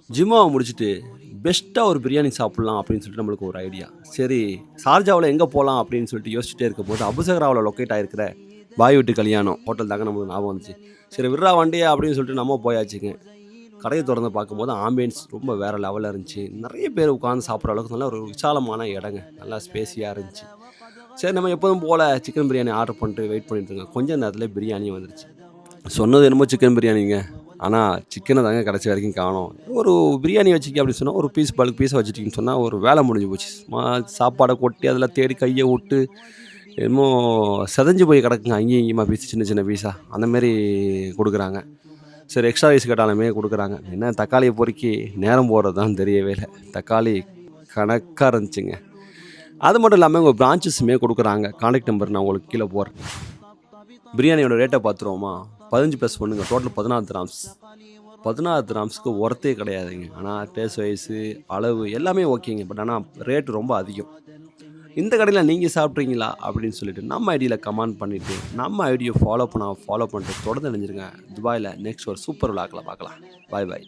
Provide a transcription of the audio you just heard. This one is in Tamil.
ஜிம்மாவை முடிச்சுட்டு பெஸ்ட்டாக ஒரு பிரியாணி சாப்பிட்லாம் அப்படின்னு சொல்லிட்டு நம்மளுக்கு ஒரு ஐடியா. சரி, ஷார்ஜாவுல எங்கே போலாம் அப்படின்னு சொல்லிட்டு யோசிச்சுட்டே இருக்கும்போது, அபுசகராவுல லொக்கேட் ஆயிருக்கிற பாய் வீட்டு கல்யாணம் ஹோட்டல் தாங்க நம்மளுக்கு ஞாபகம் வந்துச்சு. சரி விட்றா வண்டிய அப்படின்னு சொல்லிட்டு நம்ம போயாச்சுங்க. கடைய தொறந்து பார்க்கும்போது ஆம்பியன்ஸ் ரொம்ப வேற லெவல்ல இருந்துச்சு. நெறைய பேர் உட்கார்ந்து சாப்பிடுற அளவுக்கு நல்ல ஒரு விசாலமான இடங்க. நல்லா ஸ்பேஸியா இருந்துச்சு. சரி நம்ம எப்போதும் போல சிக்கன் பிரியாணி ஆர்டர் பண்ணிட்டு வெயிட் பண்ணிட்டு இருக்கோம். கொஞ்ச நேரத்திலே பிரியாணியும் வந்துருச்சு. சொன்னது என்னமோ சிக்கன் பிரியாணிங்க. ஆனா, சிக்கன தாங்க கடைசி வரைக்கும் காணோம். ஒரு பிரியாணி வச்சுக்க அப்படின்னு சொன்னா, ஒரு பீஸ் பல்க் பீஸா வச்சுட்டீங்கன்னு சொன்னா, ஒரு வேல முடிஞ்சு போச்சு. சாப்பாட கொட்டி அதில தேடி கைய வுட்டு, என்னமோ செதஞ்சு போய் கிடக்குங்க. அங்கேயும் இங்கேயுமா பீஸ் சின்ன சின்ன பீஸா. அந்த மாரி குடுக்குறாங்க. சரி எக்ஸ்ட்ரா ரைஸ் கேட்டாலுமே குடுக்குறாங்க. என்ன தக்காளிய பொறுக்கி நேரம் போறது தான் தெரியவே இல்ல. தக்காளி கணக்கா இருந்துச்சுங்க. அது மட்டும் இல்லாம இவங்க பிரான்ச்சஸுமே குடுக்குறாங்க. கான்டாக்ட் நம்பர் நான் உங்களுக்கு கீழ போடுறேன். பிரியாணியோட ரேட்ட பார்த்துருவோமா? 15 + 1ங்க. Total 16 grams. 16 திராம்ஸ்க்கு ஒர்த்தே கிடையாதுங்க. ஆனா டேஸ்ட் வைஸு, அளவு எல்லாமே ஓகேங்க. பட் ஆனா ரேட் ரொம்ப அதிகம். இந்த கடையில நீங்க சாப்பிட்றீங்களா? அப்படின்னு சொல்லிட்டு நம்ம ஐடியில கமெண்ட் பண்ணிட்டு, நம்ம ஐடிய ஃபாலோ பண்ணிட்டு தொடர்ந்து இணைஞ்சிருங்க. துபாய்ல நெக்ஸ்ட் ஒரு சூப்பர் விளாக்ல பார்க்கலாம். பாய் பாய்.